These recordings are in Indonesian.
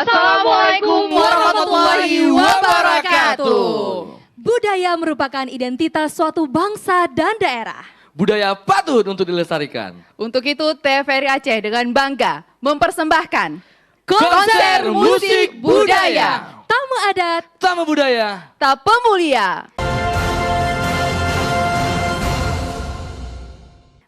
Assalamualaikum warahmatullahi wabarakatuh. Budaya merupakan identitas suatu bangsa dan daerah. Budaya patut untuk dilestarikan. Untuk itu TVRI Aceh dengan bangga mempersembahkan Konser Musik Budaya. Tamu adat, Tamu budaya. Tape Mulia.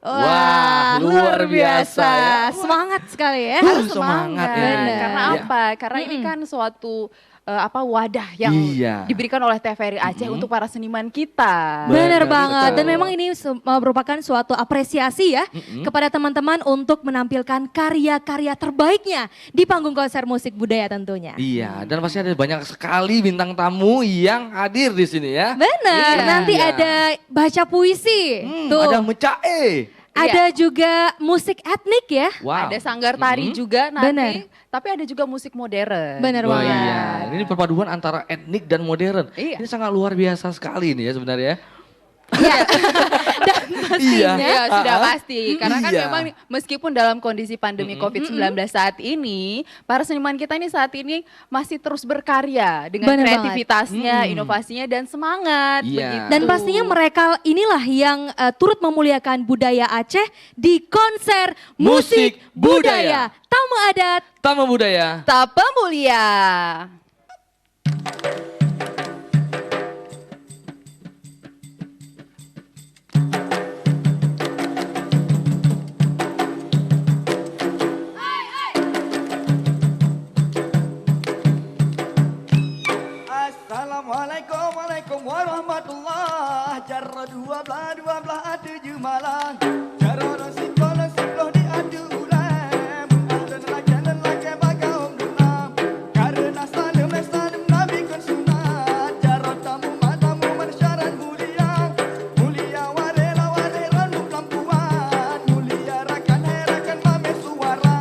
Wah, luar biasa ya. Semangat sekali ya. Harus semangat ya. Karena Iya. apa? Karena ini kan suatu wadah yang Iya. diberikan oleh TVRI Aceh untuk para seniman kita. Benar Betul. banget. Dan memang ini merupakan suatu apresiasi ya kepada teman-teman untuk menampilkan karya-karya terbaiknya di panggung konser musik budaya tentunya. Iya, dan pasti ada banyak sekali bintang tamu yang hadir di sini ya. Benar, Iya. nanti Iya. ada baca puisi. Tuh. Ada mecae. Ada juga musik etnik ya. Wow. Ada sanggar tari juga Benar. nanti, tapi ada juga musik modern. Benar Wah, banget. iya. Ini perpaduan antara etnik dan modern. Iya. Ini sangat luar biasa sekali ini ya sebenarnya. Pastinya. Ya sudah pasti, karena kan Iya. memang meskipun dalam kondisi pandemi COVID-19 saat ini, para seniman kita ini saat ini masih terus berkarya dengan Bener kreativitasnya, inovasinya dan semangat. Iya. Begitu. Dan pastinya mereka inilah yang turut memuliakan budaya Aceh di konser musik budaya. Tamu adat, Tamu budaya. Tape Mulia. Assalamualaikum warahmatullah. Jarra dua belah tujuh malang. Jarra siploh diadu ulang. Ada lelaki bagau dunam. Karena salim nabi kun sunat. Jarra tamu mansyaran mulia. Mulia warela nu lampuan. Mulia rakan mame suara.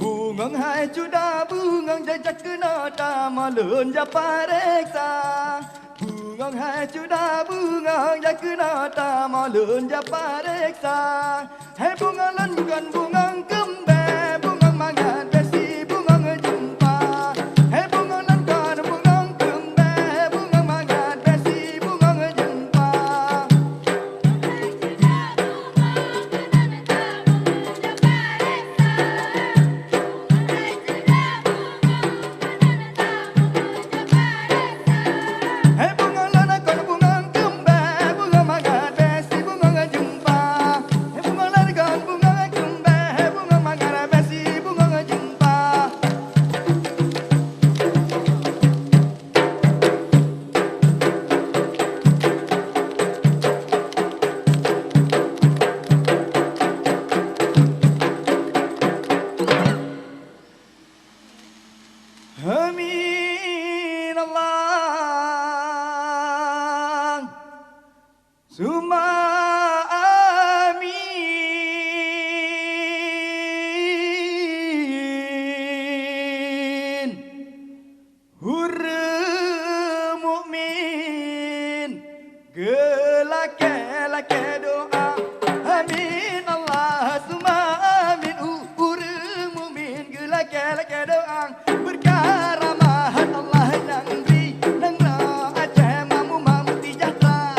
Bungang hai juda bungang jajak kena tamalun japareksa. Bungang hai juda bungang jajak kena tamalun japareksa. Hai bungang lankan bungang kembe bungang mangan besi bungang jumpa. Hai bungang lankan bungang kembe bungang mangan besi bungang jumpa. Hei bunga lana kono bunga kembe bunga mangan besi bunga jumpa. Hei bunga lana kono bunga kembe bunga mangan besi bunga jumpa. Amin Allah Summa amin Hurra mu'min Gelake doa Amin Allah Summa amin Hurra mu'min Gelake doa Berkaramahan Allah yang beri Nang Aceh mamu sejahtera.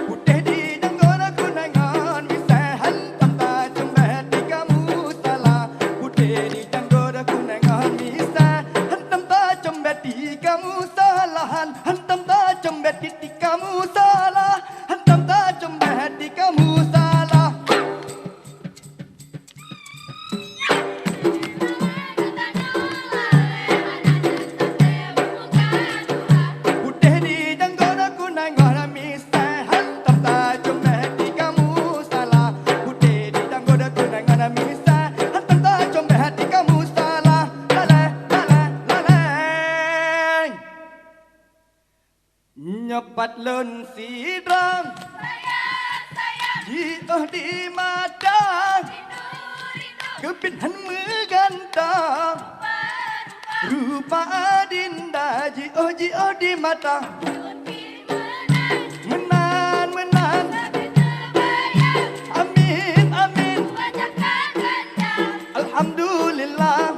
Putih di janggona kunangan bisa hantam tajam di kamu salah. Putih di janggona kunangan bisa hantam tajam di kamu salah. Hantam tajam di kamu salah. Hantam tajam di kamu salah. Putih di janggona kunangan bisa hantam tajam di kamu salah. Putih di janggona kunangan bisa hantam tajam di kamu salah. Laleng. Nyepat lun sidrang. Di madang. Kepinhan gantang, rupa adinda, jio di mata. Menan, menan, amin, amin, alhamdulillah.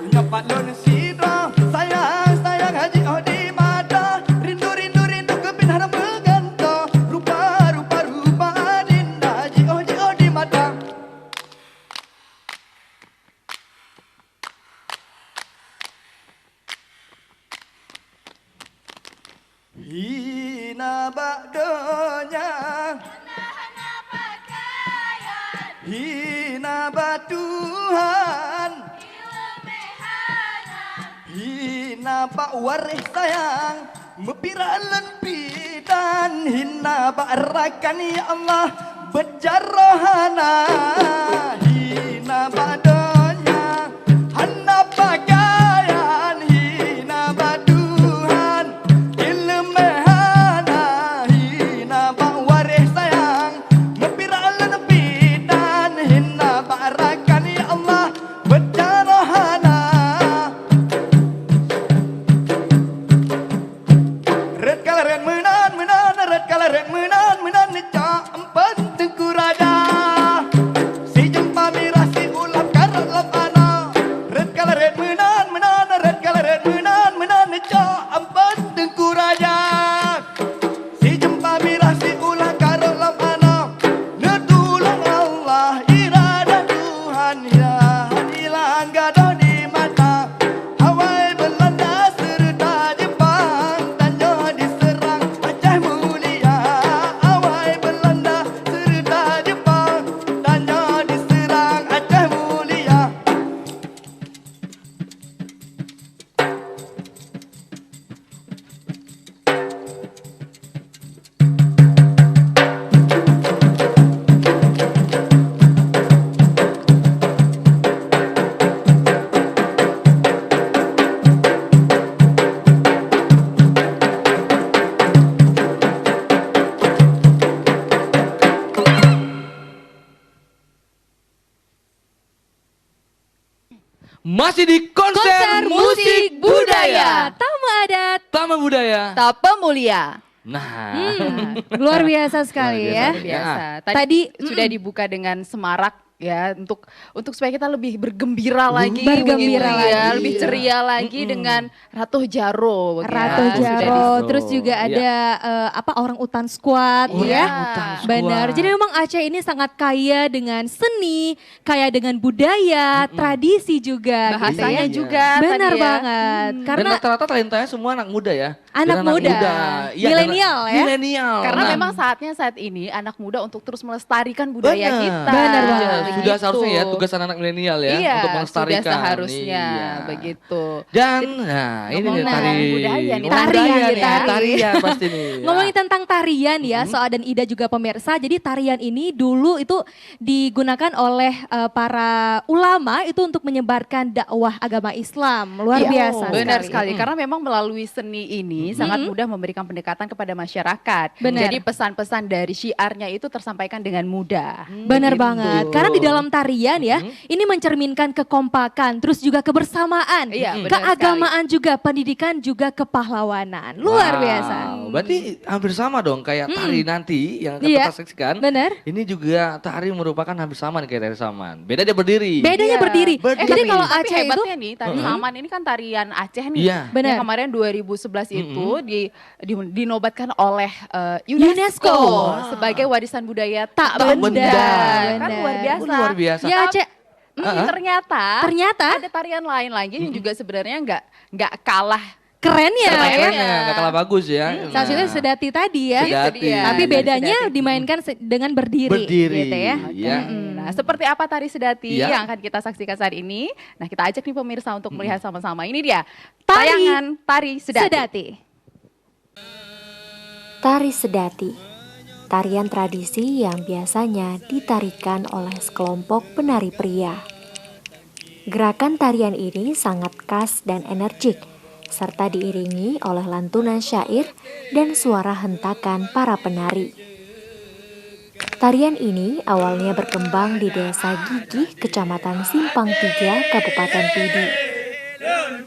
Dapat lon sidra, sayang, sayang haji di mata. Rindu, rindu, rindu kepindah bergantung. Rupa, rupa, rupa adinda, jio di mata. Hina bakdonya, hina batuhan, hina bak waris sayang, mepiralan pidan, hina bak rakan ya Allah, berjarohana, hina bakdonya, hana pakaian, hina batuhan, ilmehana, hina bak waris sayang, mepiralan pidan, hina bak rakan ya Allah, berjarohana. Red color red menan menan, red color red menan menan, nica empat tengku raja. Si jempa merah si ulam karat lam ana. Red color red menan menan, red color red menan menan, nica empat tengku raja. Si jempa merah si ulam karat lam ana. Netulung Allah irada Tuhan ya, hilang gadoh di mata. Hawaii Belanda serta Jepang, Tanjung diserang Aceh mulia. Hawaii Belanda serta Jepang, Tanjung diserang Aceh mulia. Masih di konser, Konser musik budaya. Tamu adat. Taman budaya. Tapa mulia. Nah, Luar biasa sekali Luar ya. biasa. Biasa. Tadi, Sudah dibuka dengan semarak ya untuk supaya kita lebih bergembira lagi, Bergembira begitu ya, lagi. lebih ceria lagi dengan Ratu Jaro. begitu ya. Ratu sudah Jaro, di- terus juga Iya. ada apa orang utan squad Iya. ya. Utan Squad. Benar. Jadi memang Aceh ini sangat kaya dengan seni, kaya dengan budaya, tradisi juga. Bahasanya gitu ya. juga Benar tadi ya. banget. dan Karena rata-rata talentanya semua anak muda ya. Anak Dan muda. Iya, Milenial dan- ya. Milenial. Karena Nah, memang saat ini anak muda untuk terus melestarikan budaya benar. kita. Benar banget. Iya, Begitu. sudah seharusnya ya tugas anak milenial ya Iya, untuk melestarikan. sudah seharusnya Iya. begitu. Dan nah ini nih Ngomongin tari budaya nih, Ngomongin tarian budaya ya. nih, tarian pasti nih. ngomongin tentang tarian ya, Soa dan Ida juga pemirsa. Jadi tarian ini dulu itu digunakan oleh para ulama itu untuk menyebarkan dakwah agama Islam. Luar Iya, biasa benar sekali. sekali. Karena memang melalui seni ini sangat mudah memberikan pendekatan kepada masyarakat. Benar. Jadi pesan-pesan dari syiarnya itu tersampaikan dengan mudah. Benar Begitu. banget. Karena di dalam tarian ya, ini mencerminkan kekompakan, terus juga kebersamaan, Iya, benar keagamaan juga, pendidikan juga kepahlawanan. Luar Wow, biasa. Berarti hampir sama dong kayak tari nanti yang akan Iya, kita saksikan. benar. Ini juga tari merupakan hampir sama nih kayak tari saman. Beda dia berdiri. Bedanya Iya. berdiri. Berdiri. Jadi kalau Tapi Aceh itu hebatnya nih tari saman ini kan tarian Aceh nih. Iya. Benar. Yang kemarin 2011 itu dinobatkan oleh UNESCO. UNESCO sebagai warisan budaya tak Tak benda. benda. Kan Benar. luar biasa. Luar biasa. ya Aceh, Ternyata ada tarian lain lagi yang juga sebenarnya nggak kalah keren ya. Keren Iya. ya, nggak kalah bagus ya. Salah satunya Sedati tadi ya. Sedati. Itu dia. Tapi Tari bedanya Sedati. dimainkan dengan berdiri, Berdiri. gitu ya. Iya. Nah, seperti apa tari sedati Iya. yang akan kita saksikan saat ini? Nah, kita ajak nih pemirsa untuk melihat sama-sama. Ini dia Tari tayangan tari sedati. Sedati. Tari Sedati, tarian tradisi yang biasanya ditarikan oleh sekelompok penari pria. Gerakan tarian ini sangat khas dan energik, serta diiringi oleh lantunan syair dan suara hentakan para penari. Tarian ini awalnya berkembang di Desa Gigih, Kecamatan Simpang 3, Kabupaten Pidi.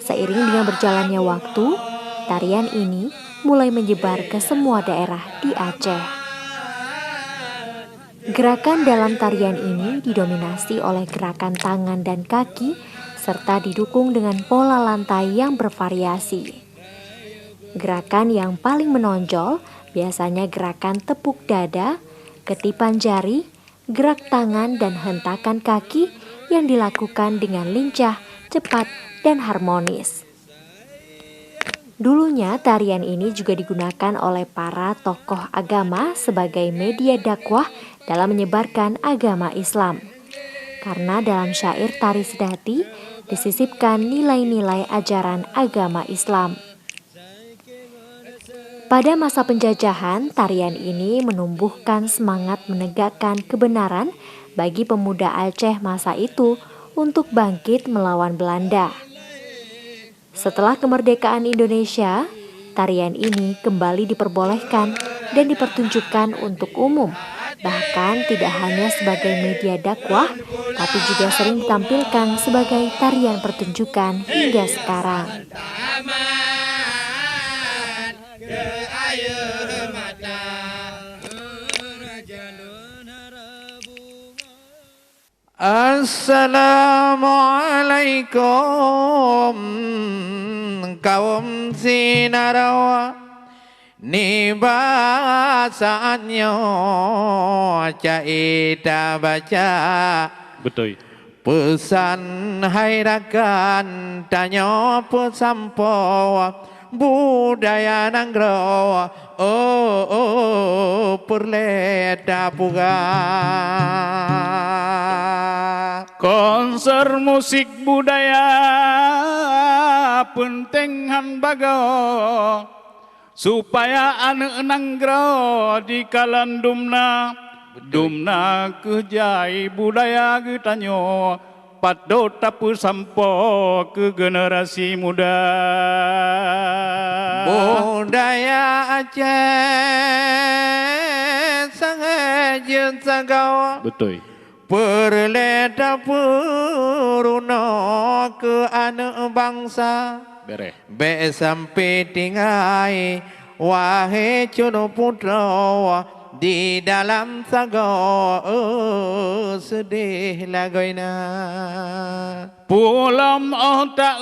Seiring dengan berjalannya waktu, tarian ini mulai menyebar ke semua daerah di Aceh. Gerakan dalam tarian ini didominasi oleh gerakan tangan dan kaki, serta didukung dengan pola lantai yang bervariasi. Gerakan yang paling menonjol biasanya gerakan tepuk dada, ketipan jari, gerak tangan dan hentakan kaki yang dilakukan dengan lincah, cepat, dan harmonis. Dulunya tarian ini juga digunakan oleh para tokoh agama sebagai media dakwah dalam menyebarkan agama Islam. Karena dalam syair tari Sedati disisipkan nilai-nilai ajaran agama Islam. Pada masa penjajahan, tarian ini menumbuhkan semangat menegakkan kebenaran bagi pemuda Aceh masa itu untuk bangkit melawan Belanda. Setelah kemerdekaan Indonesia, tarian ini kembali diperbolehkan dan dipertunjukkan untuk umum. Bahkan tidak hanya sebagai media dakwah, tapi juga sering ditampilkan sebagai tarian pertunjukan hingga sekarang. Assalamualaikum kaum sinarawa, ni basaannya caida baca. Betul. Pesan hai rakan tanya pesampo budaya nanggro perleda puga. Konser musik budaya penting hanbago supaya anak nanggro di kalandumna dumna kejai budaya getanyo padot tapu sampo ke generasi muda. Budaya Aceh sangat jensagawa. Betul. Perleda peruna ke anak bangsa. Bereh. Be sampai tinggai wahai cuno putra di dalam sago sedih lagoina. Pulam tak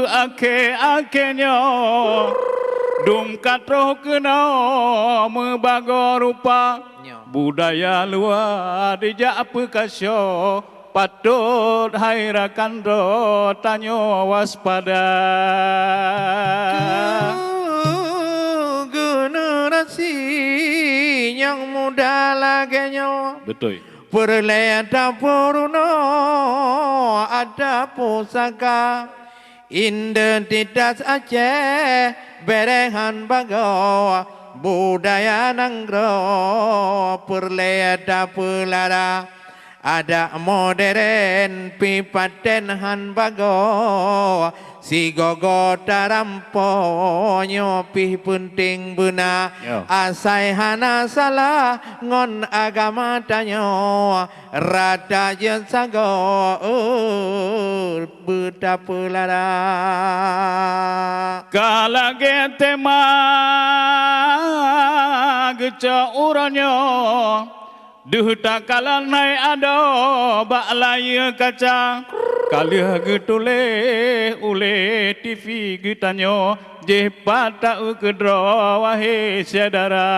ake-akenyo dum katroh kena mebago rupa budaya luar dijak apa kasyo patut hai rakan ro tanyo waspada. Generasi yang muda laganya. Betul. Perleda purno ada pusaka identitas Aceh berehan bago budaya nanggro perleda pelara ada modern pipaten han bago si gogo tarampo nyopi penting bena asai hana salah ngon agama tanyo rada jensago buta pelara kalage tema geca uranyo duhta kalan nai ado baklaya kaca kalia getule ule TV gitanyo je pata kedro wahe saudara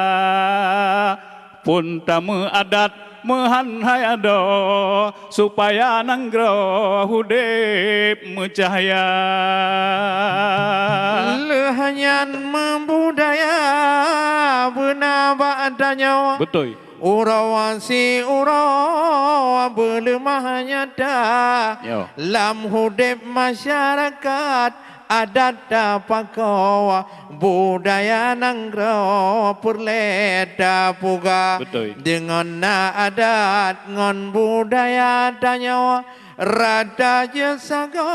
pun tamu adat mehan hai ado supaya nanggro hudep mencahaya lehanyan membudaya benaba adanya. betul. Urawasi urawa belemah nyata lam hudep masyarakat adat dapakawa budaya nanggro perleda puga dengan na adat ngon budaya danyawa Raja Sago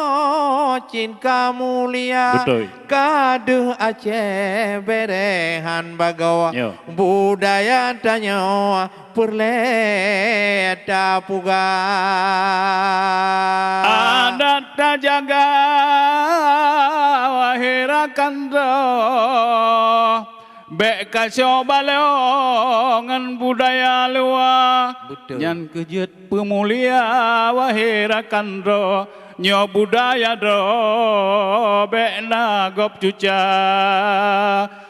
cinta mulia Betul. Kaduh Aceh berehan bagawa Yo. Budaya danyo perleta puga Adat jaga wahirakan Bek kasyo balongan budaya luar Betul. Nyan kejut pemulia wahirakan ro Nyo budaya do Bek nagop cuca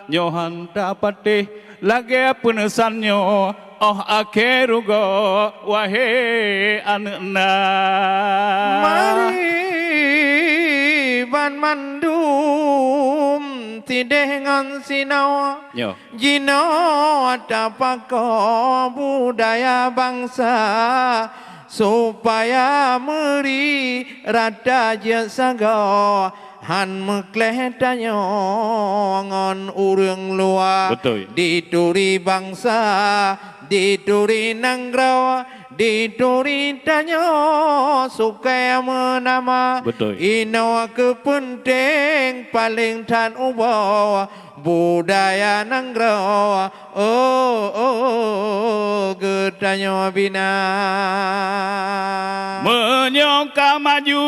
Nyo hanta patih lagi penesannya Oh akhirugo wahe anna Mari ban mandum tidengan sinau Yo. Jino tapako budaya bangsa supaya meri rada sago han mekleh danyo ngon urang luar Betul. dituri bangsa dituri nanggraw dituri danyo suka menama Betul. inawa kepenting paling tan ubawa budaya nanggraw gedanyo bina Menyoka maju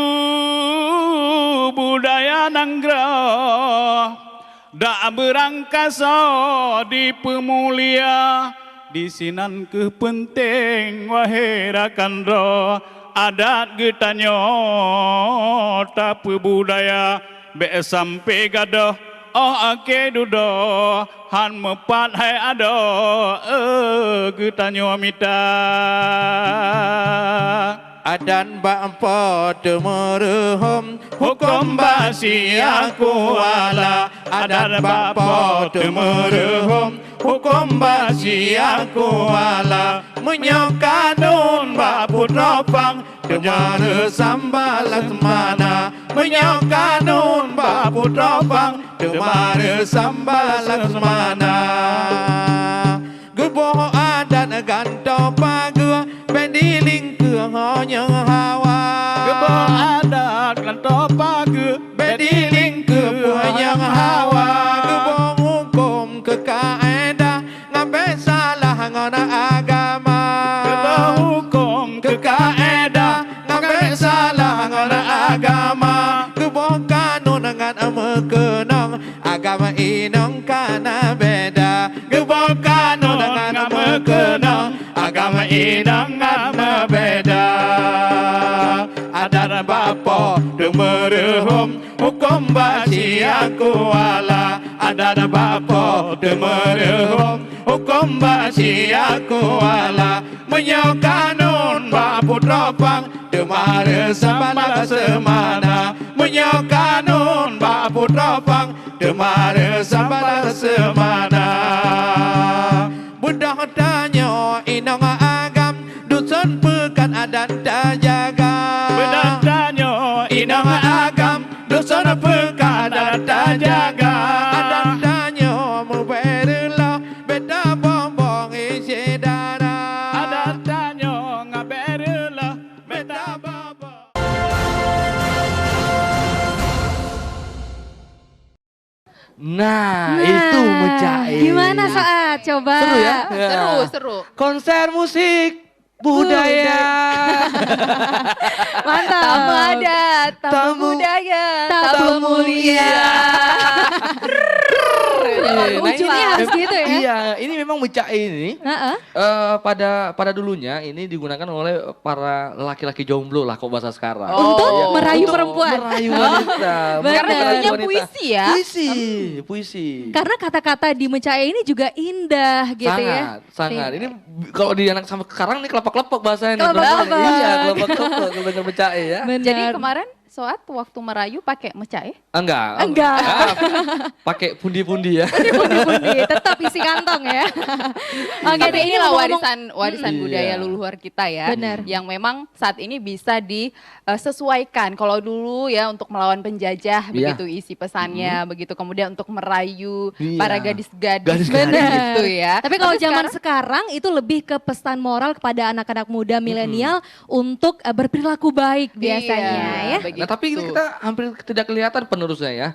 budaya nanggra dak berangkasa di pemulia di sinan kepenting wahirakan ro adat getanyo tapi budaya be sampai gadoh oh ake dudo han mepat hai ado getanyo mita adan bapa temerhum hukum basi aku wala adat bapa temerhum hukum basi aku wala menyokanun bapu tropang demare sambalat mana menyokanun bapu tropang demare sambalat mana geboh adan ganto pagu bendiling ke honyang hawa Gebah adat kanto pagi bendiling ke honyang hawa geboh hukum ke kaedah ngabe salah ngona agama Gebah hukum ke kaedah ngabe salah ngona agama geboh kanun dengan mekenong agama inong kana beda Gebah kanun dengan mekenang agama inang ngama beda adat bapa demerhum hukum basi aku wala adat bapa demerhum hukum basi aku wala menyokanun bapu tropang demare sambala semana menyokanun bapu tropang demare sambala semana budak danyo inong agam dusun pekan adat dajaga Bedantanyo inang agam dusun pekan adat jaga adat danyo muberlah beda bombong isi darah Adattanyo ngaberlah beta baba Nah, itu mencair. Gimana saat? Coba. Seru ya? Seru, seru. Konser musik budaya. Mantap. Tamu adat, tamu Tamu- budaya, tamu tamu mulia. Ujungnya harus gitu ya? Iya, ini memang mencair ini. Heeh. Pada dulunya ini digunakan oleh para laki-laki jomblo lah kok bahasa sekarang. Untuk Iya, merayu untuk perempuan. Merayu wanita. Benar. Karena merayu isinya wanita. puisi ya? Puisi. Karena kata-kata di Mencaya ini juga indah gitu ya. Sangat. Ini kalau di anak sampai sekarang nih kelopak-kelopak bahasanya. nih. Kelopak-kelopak. Iya, kelopak-kelopak. Kelopak mencair ya. Benar. Jadi kemarin Soat waktu merayu pakai mecae? Enggak. Enggak. Pakai pundi-pundi ya. Pundi-pundi, tetap isi kantong ya. Oke, Tapi ini inilah ngomong-ngomong- warisan Iya. budaya leluhur kita ya. Benar. Yang memang saat ini bisa disesuaikan. Kalau dulu ya untuk melawan penjajah, Iya. begitu isi pesannya, begitu kemudian untuk merayu Iya. para gadis-gadis Gadis-gadis. gitu ya. Tapi kalau zaman sekarang sekarang itu lebih ke pesan moral kepada anak-anak muda milenial untuk berperilaku baik biasanya ya. begitu. Nah tapi ini kita hampir tidak kelihatan penerusnya ya.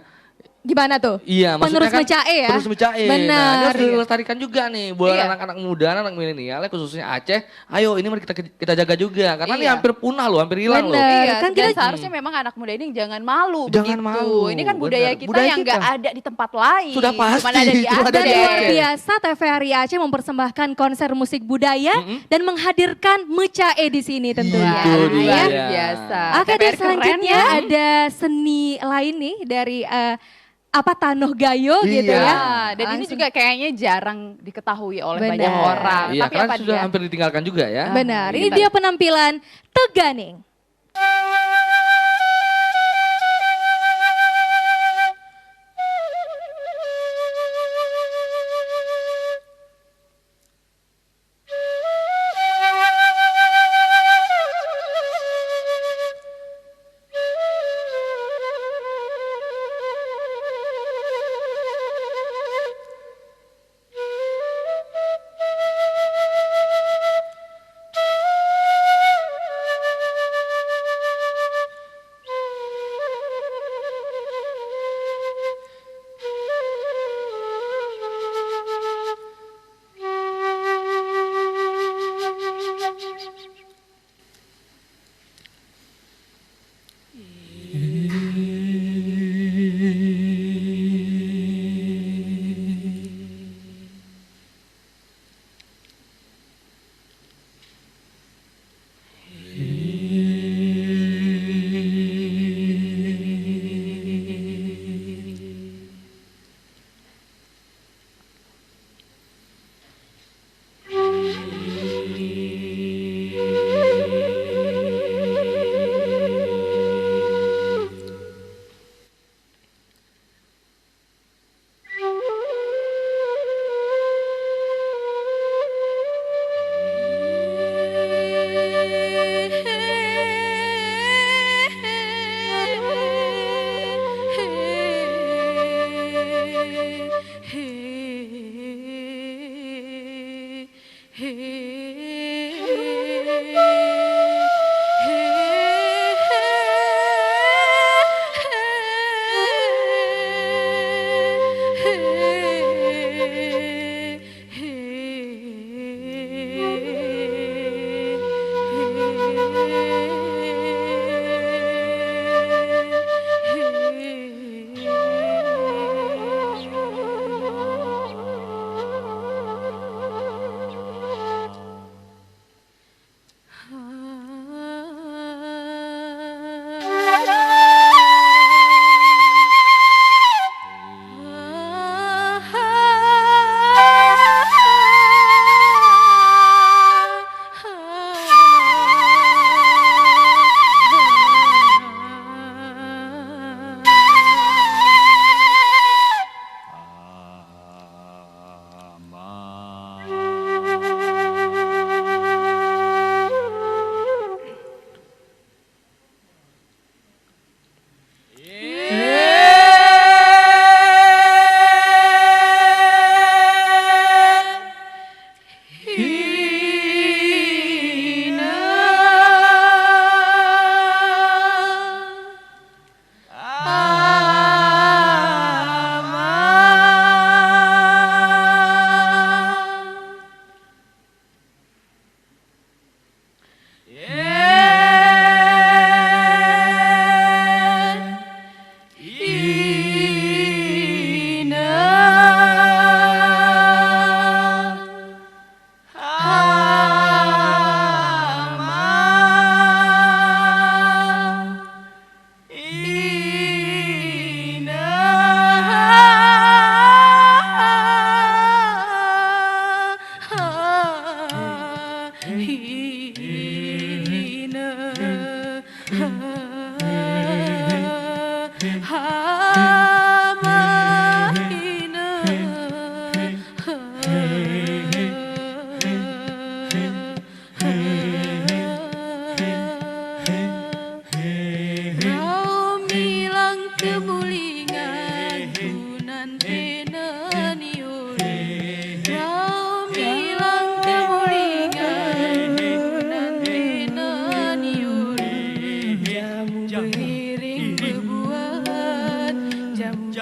Gimana tuh? Iya, maksudnya Penerus kan mecae ya? Penerus mecae. Nah, ini Benar. harus dilestarikan juga nih buat Iya. anak-anak muda, anak milenial, khususnya Aceh. Ayo, ini mari kita jaga juga karena ini Iya. hampir punah loh, hampir hilang loh. Benar. Iya, kan dan kita- seharusnya memang anak muda ini jangan malu Jangan begitu. malu, Ini kan budaya benar. kita Budaya yang kita. nggak ada di tempat lain. Sudah pasti, Cuma ada di cuma ada Dan di Aceh. luar Aceh. biasa TVRI Aceh mempersembahkan konser musik budaya dan menghadirkan mecae di sini tentunya. Itu dia. Ya. Luar biasa. Oke, dan TVRI keren selanjutnya ya. ada seni lain nih dari Tanoh Gayo gitu Iya. ya. Ah, dan ini Langsung. juga kayaknya jarang diketahui oleh Benar. banyak orang. Iya, Tapi karena apa sudah dia? hampir ditinggalkan juga ya. Benar, ini Kita- dia penampilan Teganing.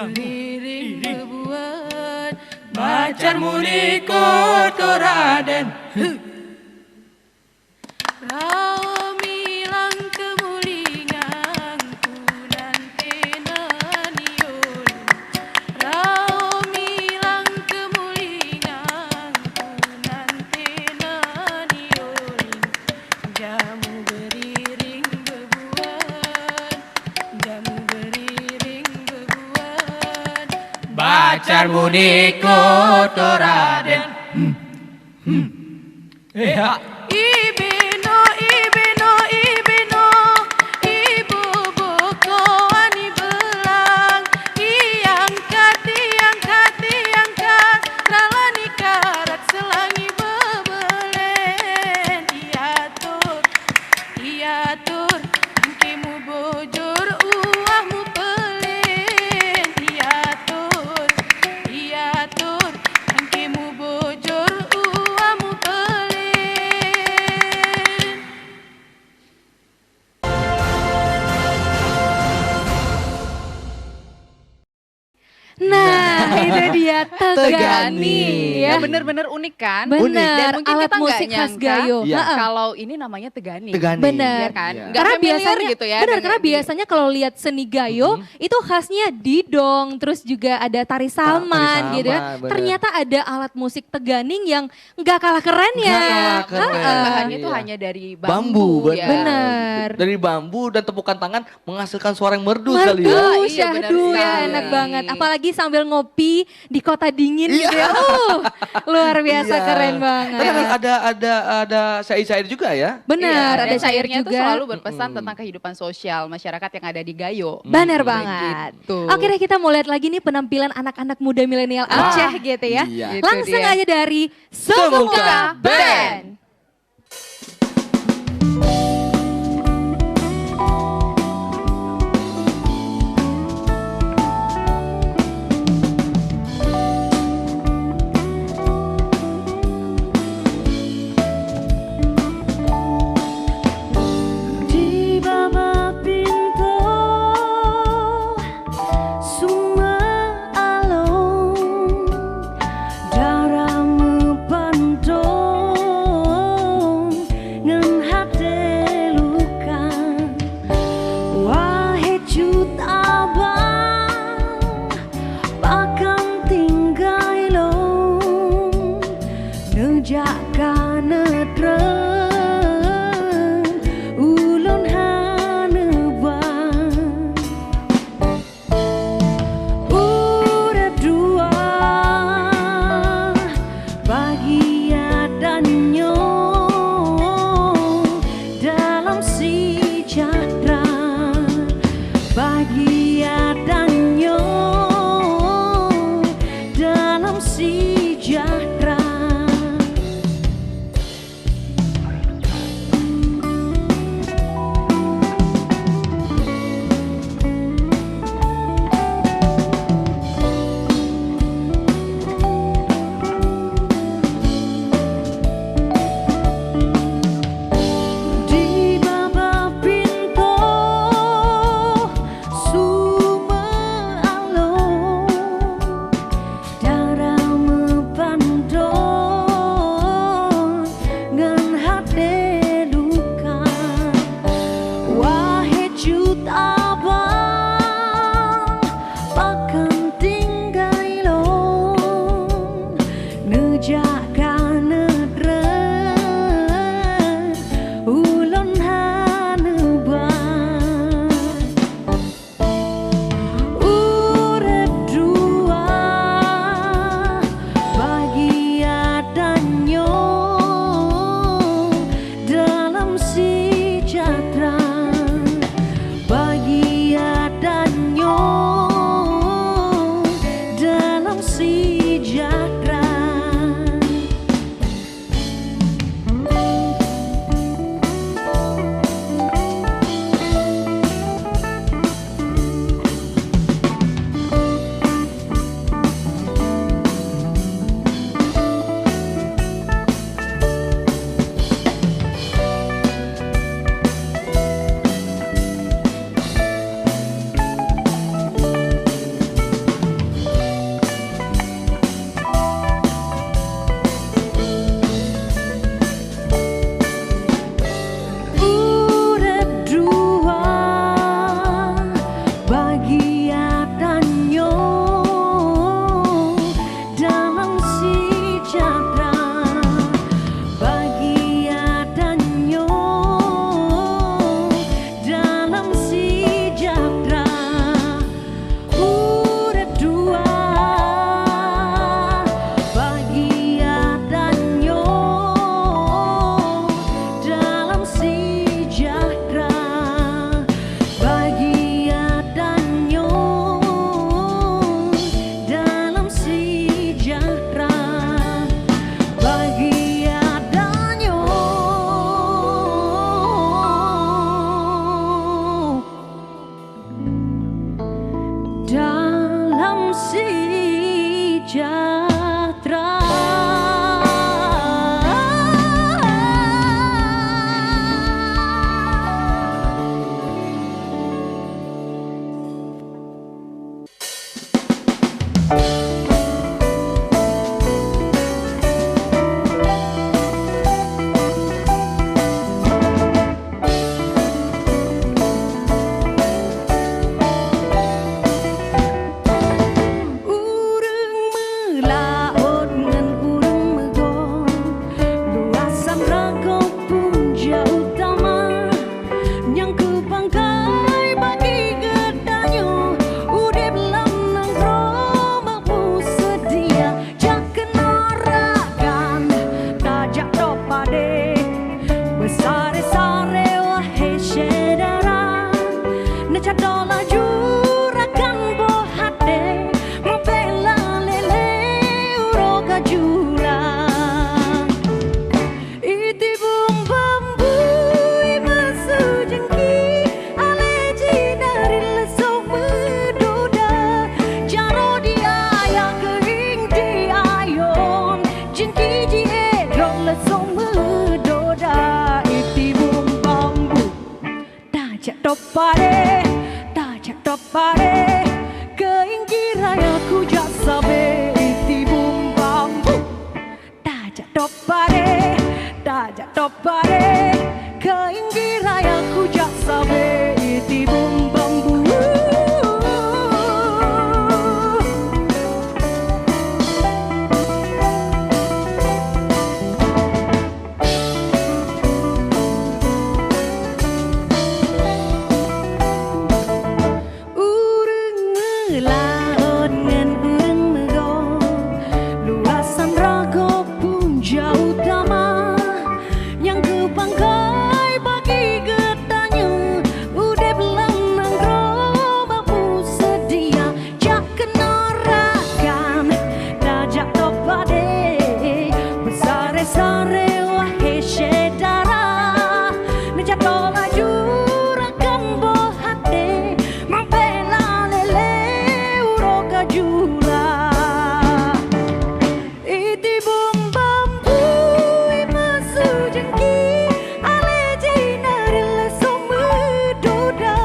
beriring bebuan Bacar muni koto Raden Rao milang kemulingan Kunan tenan yul Rao milang kemulingan Kunan tenan yul Jamu beriring bebuan Jamu beriring bebuan Bacar muni koto Raden Ibino, ibino, ibino, ibu buku ani belang, iangkat, iangkat, iangkat, ralani karat selangi bebelen, iatur, angkimu bojor, uahmu pelin, iatur, angkimu bojor, uahmu pelin. Nah, itu dia Tegani Ya ya. bener-bener unik kan? Bener, Dan mungkin alat kita nggak musik khas nyangka Gayo. Iya. Ha-ha. kalau ini namanya Tegani. Tegani. Bener. Iya kan? Iya. Nggak Karena familiar biasanya gitu ya. benar dengan karena di- biasanya kalau lihat seni gayo itu khasnya didong, terus juga ada tari salman tari gitu ya. salman, bener. Ternyata ada alat musik teganing yang nggak kalah kerennya. Nggak kalah keren. Ha-ha. bahannya itu Iya. hanya dari Bambu, bambu, ya. Bener. Dari bambu dan tepukan tangan menghasilkan suara yang merdu sekali ya. Merdu, Iya, benar syahdu ya sekali. enak banget. Apalagi sambil ngopi di kota dingin Iya. gitu ya. Luar biasa Iya. keren Tapi banget. ada syair-syair juga ya. Benar, Iya, ada dan syair syairnya itu juga. selalu berpesan tentang kehidupan sosial masyarakat yang ada di Gayo. Benar banget. Begitu. Oke deh, kita mau lihat lagi nih penampilan anak-anak muda milenial Aceh gitu ya. iya. Itu Langsung dia. aja dari Semuka Semuka Band. Band. Di bawah pintu Suma alung Darahmu pantul Necadola juragan bohade Mapela lele uroga jula Iti bung bambu imasu jengki Aleji dari lesok medoda Jaro dia yang kering di ayon Jengki di edron lesok medoda Iti bung bambu Dajak topare Dajak topare Keinggiran aku jasabe Iti bung bambu Dajak topare Dajak topare Keinggiran aku jasabe Iti bung bambu Urung melaut ngan urung mego Luasan raga punja utama Yang kebangkai bagi getanya Udah belanang robamu sedia Jak kenorakan Dajak topade Besare-sare wahai syedara Nejak tola juragan bohade Mampela lele uroga jula Iti bung bambu imasu jengki Aleji nari leso medoda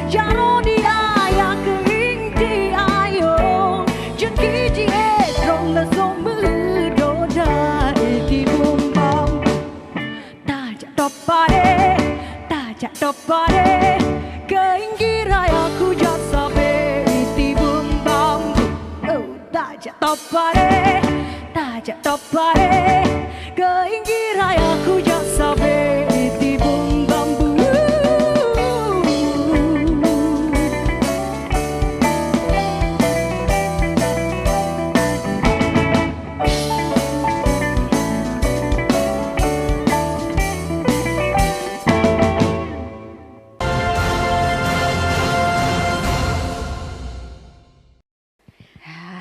Jaro di ayah kering di ayong Jengki ji edron leso medoda Iti bung bambu Dajak topade Dajak topade Keinggiran aku jasabe Iti bung bambu Oh dajak topade Dajak topade Keinggiran aku jasabe Iti bung bambu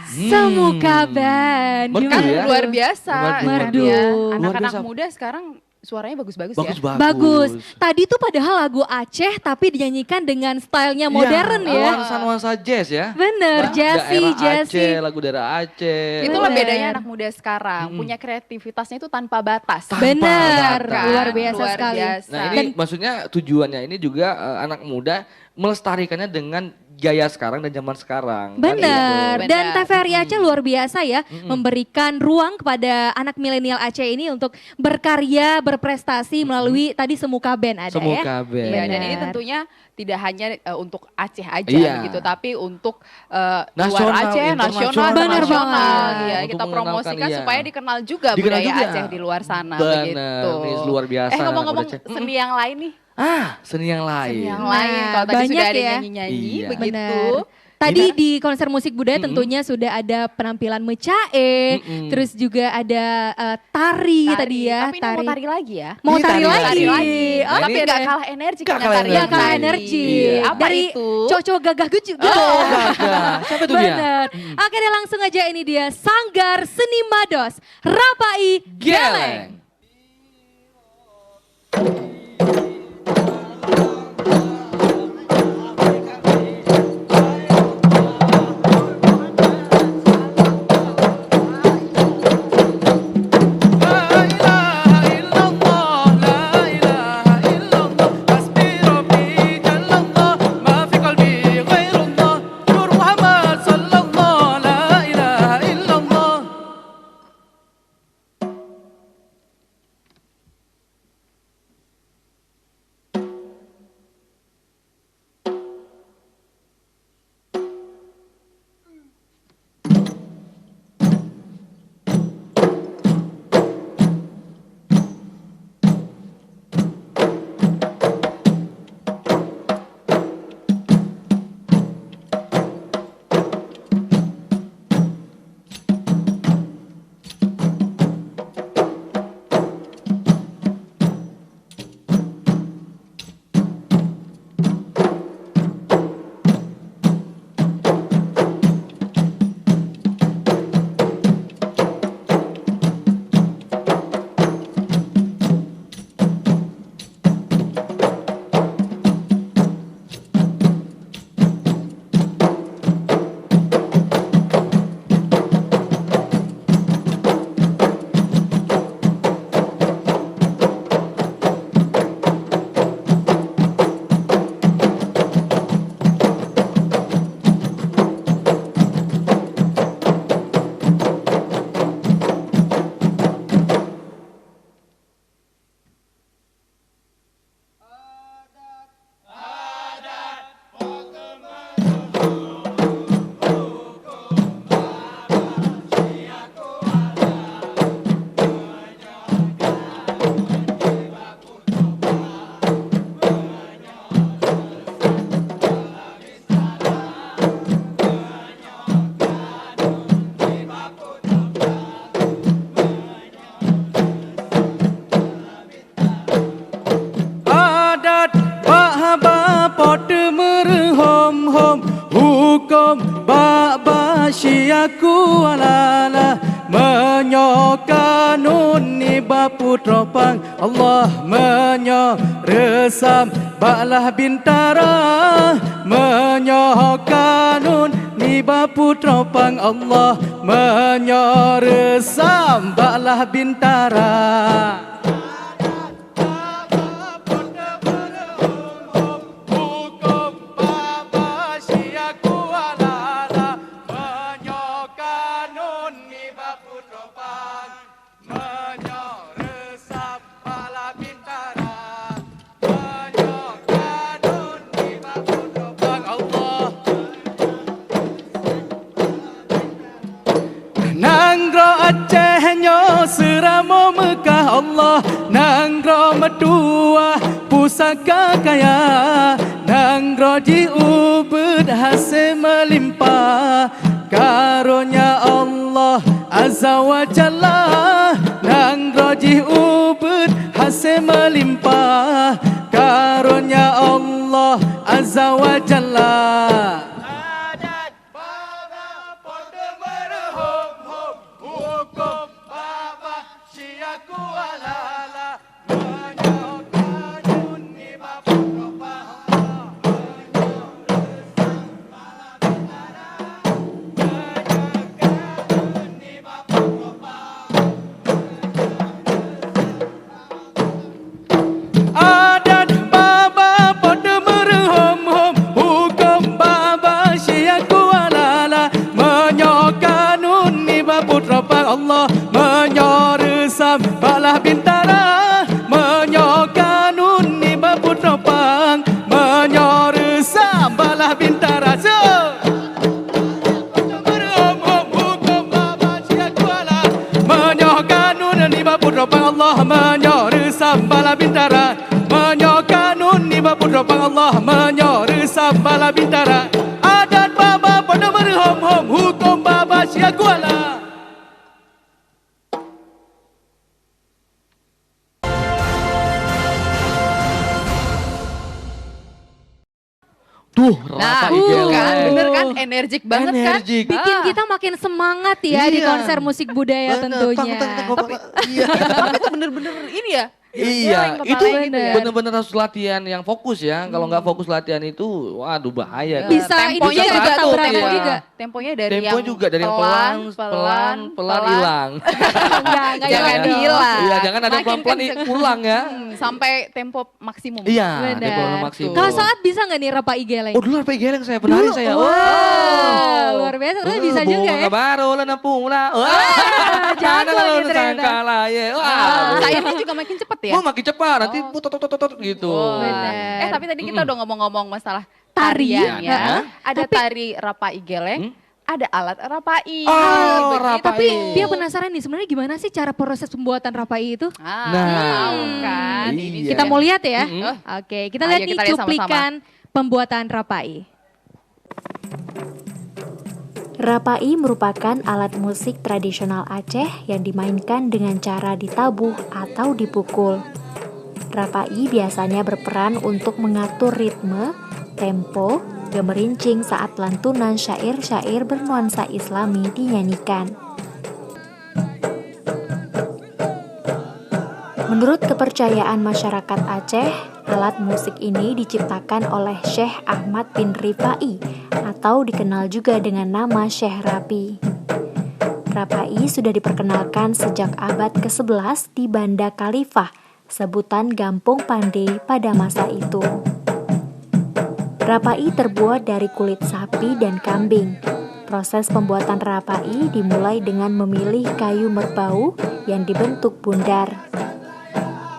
Semuka Band. Merdu Gimana? ya? Luar biasa. Merdu. Ya. Luar Anak-anak biasa. muda sekarang suaranya bagus-bagus ya. Bagus-bagus. Bagus. Tadi tuh padahal lagu Aceh tapi dinyanyikan dengan stylenya modern ya. Nuansa jazz ya. Bener, jazzy, Daerah jazzy. Aceh, lagu daerah Aceh. Itulah Bener. bedanya anak muda sekarang. Punya kreativitasnya itu tanpa batas. Bener, batas. luar biasa Luar sekali. biasa. Nah ini maksudnya tujuannya ini juga anak muda melestarikannya dengan gaya sekarang dan zaman sekarang. Kan Benar. gitu. Dan Benar. TVRI Aceh luar biasa ya, memberikan ruang kepada anak milenial Aceh ini untuk berkarya, berprestasi melalui tadi Semuka Band ada Semuka ya. Band. Iya, dan ini Benar. tentunya tidak hanya untuk Aceh aja Iya. begitu, tapi untuk Nasional, luar Aceh, nasional, internasional. Benar internasional. banget. Iya, Untuk kita mengenalkan, promosikan iya. supaya dikenal juga Dikenal budaya juga. Aceh di luar sana Benar, begitu. ini luar biasa anak Ngomong-ngomong muda Aceh. seni yang lain nih. Seni yang lain. Seni yang Nah, lain. Kalau tadi banyak sudah ada ya. nyanyi-nyanyi Iya. begitu. Benar. Tadi di konser musik budaya tentunya sudah ada penampilan mecae, terus juga ada tari tadi ya. Tapi ini mau tari lagi ya. Mau Ini tari tari lagi. lagi. Oh, Nah, Tapi ini- nggak kalah energi Nggak karena kalah tari Iya, energi. kalah tadi. energi. Iya. Apa Dari itu? Coco Gagah juga. Oh, gagah. Siapa tuh dia? Bener. Oke deh langsung aja ini dia Sanggar Seni Mados Rapai Geleng. pote merhom hom hukum baba syiaku alala menyokanun ni baputra pang Allah resam balah bintara menyokanun ni baputra pang Allah resam balah bintara. Nanggro Acehnya seramo Mekah Allah Nanggro Medua pusaka kaya Nanggro di Ubud hasil melimpah karunia Allah Azza wa Jalla Nanggro di Ubud hasil melimpah karunia Allah Azza wa Jalla. Allah menyoresam balah bintara menyokanun ni baputra pang menyoresam balah bintara menyokanun ni baputra pang Allah menyoresam balah bintara menyokanun ni baputra pang Allah menyoresam balah bintara adat baba pada merhom hom hukum baba syiakuala. Tuh, Nah, Rapa itu Igeleng. kan, bener kan, energik banget kan? Energik. Bikin kita makin semangat ya di Iya. konser musik budaya tentunya. Tapi itu bener-bener ini ya. Iya, geleng itu kepalanya gitu ya. bener-bener harus latihan yang fokus ya. Kalau nggak fokus latihan itu, waduh bahaya. kan. Bisa ini temponya juga juga tuh, tabrakan tempo juga. Temponya dari Tempo yang juga dari yang pelan hilang. Enggak Jangan dong. hilang. Iya, jangan ada Makin pelan-pelan kenceng. pulang ya. Sampai tempo maksimum. Iya, Benar. tempo maksimum. Kalau saat bisa nggak nih Rapa Igeleng? Oh dulu Rapa Igeleng saya, penari saya. Wah, luar biasa. Terus bisa juga ya. Bunga baru lena pula. Wah, jago nih ternyata. sangkala ya. Wah, Cairnya juga makin cepet ya. oh makin cepat nanti putot gitu. Benar. Tapi tadi kita udah ngomong-ngomong masalah Tari. tarian ya. Heeh. Ada tari Rapa Igeleng, ada alat rapai. Oh, Begitu. rapai. Tapi dia penasaran nih sebenarnya gimana sih cara proses pembuatan rapai itu? Nah, tahu kan. Ini iya. Kita mau lihat ya. Mm-mm. Oke, kita Ayo lihat nih kita lihat sama-sama. cuplikan pembuatan rapai. Rapai merupakan alat musik tradisional Aceh yang dimainkan dengan cara ditabuh atau dipukul. Rapai biasanya berperan untuk mengatur ritme, tempo, gemerincing saat lantunan syair-syair bernuansa Islami dinyanyikan. Menurut kepercayaan masyarakat Aceh, alat musik ini diciptakan oleh Syekh Ahmad bin Rifai atau dikenal juga dengan nama Syekh Rapi. Rapai sudah diperkenalkan sejak abad ke-11 di Banda Khalifah, sebutan Gampung Pande pada masa itu. Rapai terbuat dari kulit sapi dan kambing. Proses pembuatan rapai dimulai dengan memilih kayu merbau yang dibentuk bundar.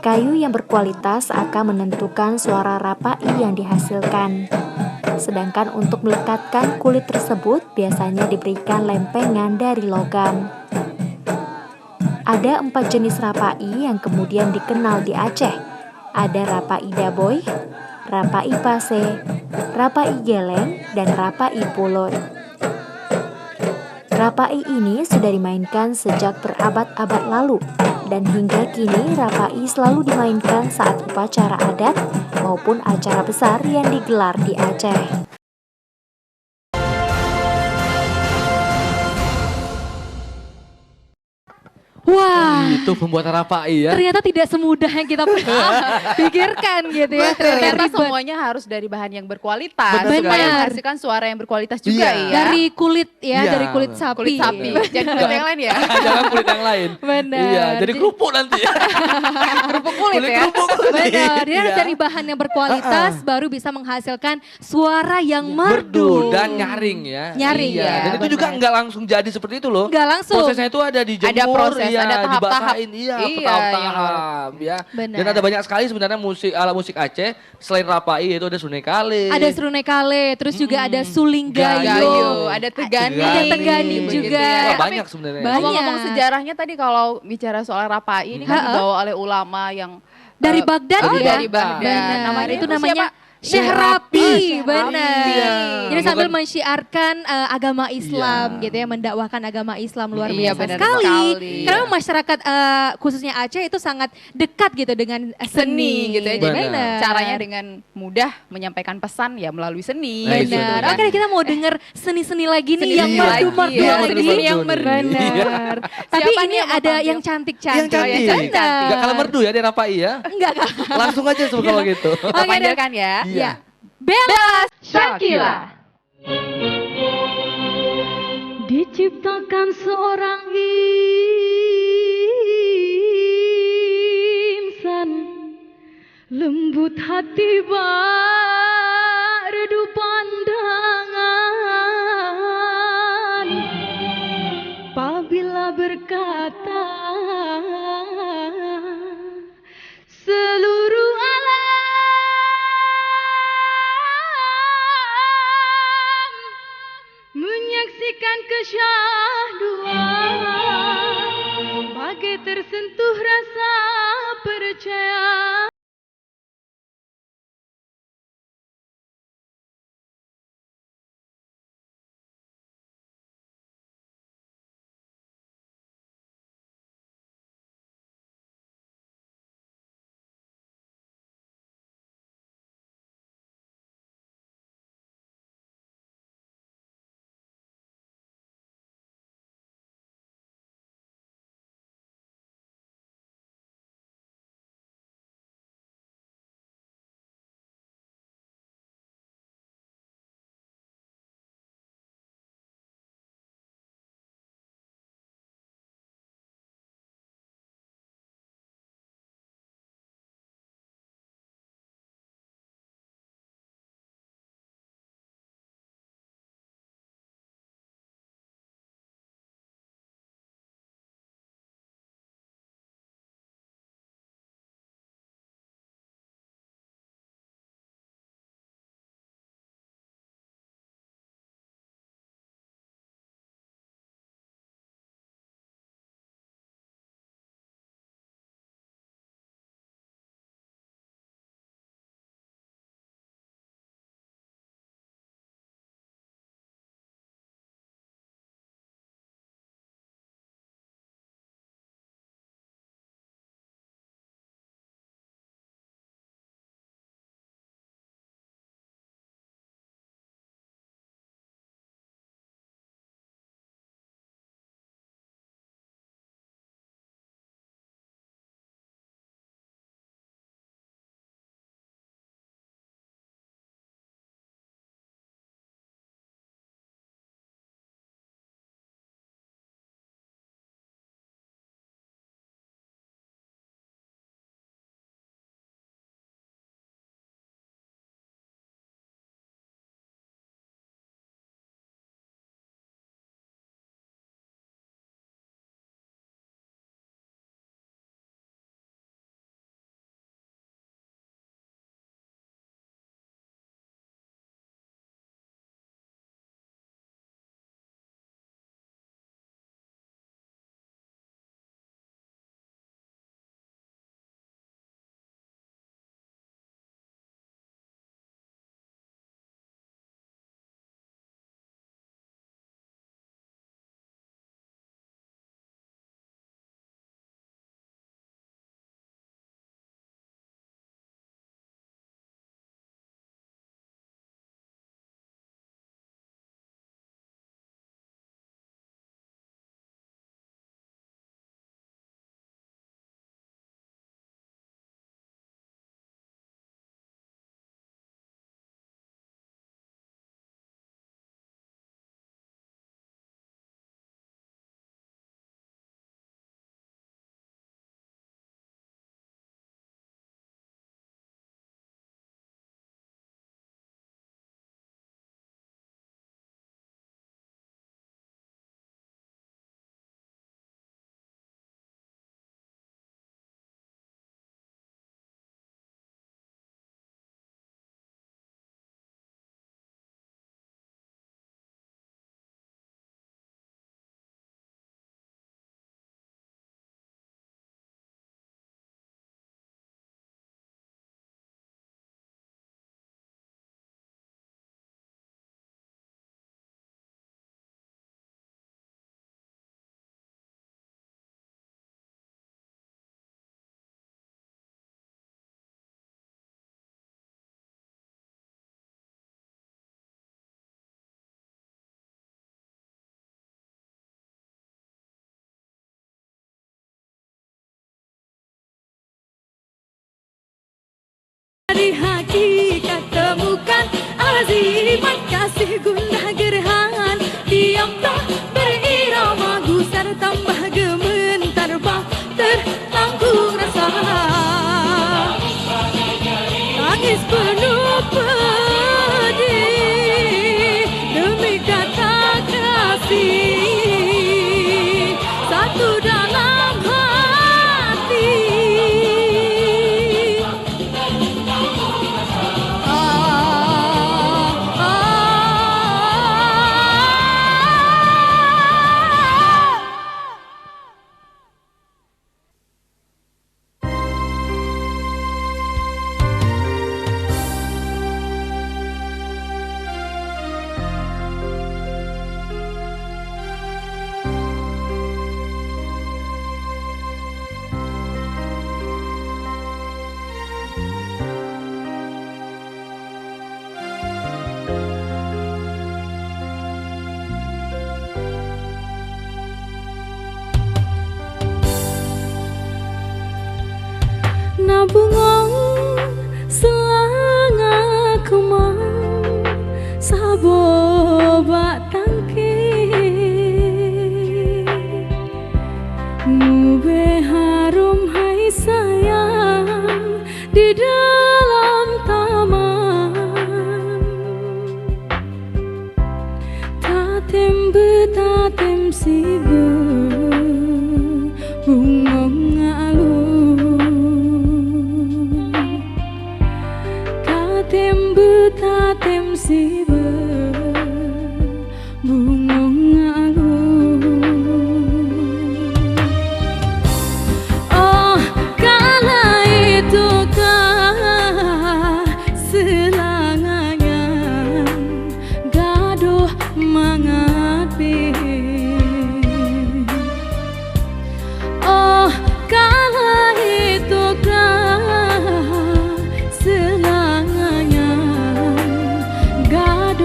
Kayu yang berkualitas akan menentukan suara rapai yang dihasilkan. Sedangkan untuk melekatkan kulit tersebut biasanya diberikan lempengan dari logam. Ada 4 jenis rapai yang kemudian dikenal di Aceh. Ada rapai daboy, rapai pase, rapai geleng, dan rapai pulot. Rapai ini sudah dimainkan sejak berabad-abad lalu dan hingga kini Rapai selalu dimainkan saat upacara adat maupun acara besar yang digelar di Aceh. Wah, Itu pembuatan Rapai ya. ternyata tidak semudah yang kita pikirkan gitu ya. Ternyata ribet. semuanya harus dari bahan yang berkualitas Benar supaya sekali. menghasilkan suara yang berkualitas juga Iya. ya. Dari kulit ya, Iya, dari kulit sapi. kulit sapi, jangan kulit yang lain ya. Jangan kulit yang lain. Benar. Iya, jadi kerupuk nanti ya. Kerupuk kulit ya. kerupuk kulit. Benar, dia harus Iya. dari bahan yang berkualitas baru bisa menghasilkan suara yang merdu. Merdu dan nyaring ya. Nyaring, Iya. ya, Dan itu juga benar. nggak langsung jadi seperti itu loh. Nggak langsung. Prosesnya itu ada dijemur, Ada proses, iya, ada tahap-tahap. dibasahin, iya, Iya, bertahap-tahap ya. Benar. Dan ada banyak sekali sebenarnya musik ala musik Aceh selain Rapai itu ada Sunekale. Ada serunai kale, terus juga ada suling Gayo. Gayo, ada tegani, Ada tegani begitu juga. ya. Wah, Tapi banyak sebenarnya. Banyak. ngomong-ngomong sejarahnya tadi kalau bicara soal Rapai ini kan Ha-ha. dibawa oleh ulama yang Dari Baghdad oh, ya? dari Baghdad. Benar. Namanya itu itu namanya siapa? Syekh Syekh Rapi, Syekh benar. Iya. Jadi sambil Bukan- mensyiarkan agama Islam Iya. gitu ya, mendakwahkan agama Islam luar Iya, biasa benar sekali. sekali. Karena masyarakat khususnya Aceh itu sangat dekat gitu dengan Seni gitu ya. Jadi Benar. caranya dengan mudah menyampaikan pesan ya melalui seni. Nah, gitu itu Benar. kan. Oke, kita mau denger seni-seni lagi nih Seni yang Iya. merdu-merdu Iya, lagi. seni-seni yang merdu. Benar. Tapi Siapa ini nih yang mau ada tampil? yang cantik-cantik. Yang cantik. Benar. Gak kalah merdu ya di Rapai ya. Enggak, enggak. Langsung aja tuh kalau gitu. Kita Oke, panggilkan ya. Iya. Bella Shakila. Diciptakan seorang insan lembut hati redu pandangan apabila berkata seluruh alam menyaksikan kesyahduan bagai tersentuh rasa percaya Di hakikat temukan azimat kasih gundah gerhan. Diam tak berirama gusar tambah gementar bah tertanggung rasa. Tangis penuh pedih demi kata kasih satu dalam hati. Nabungong selanga kemang saboba tangke mube harum hai sayang di dalam taman. Tatem betatem sibe bungong tatem sibe bungong alun. Oh kala itukah selanganya gaduh mangapi. Oh kala itukah selanganya gaduh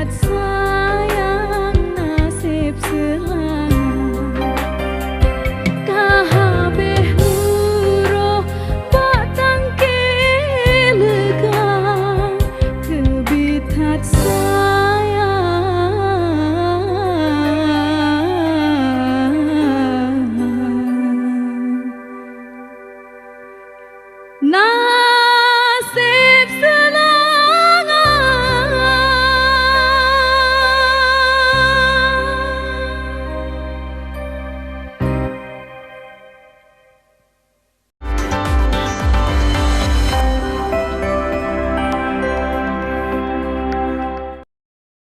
paksa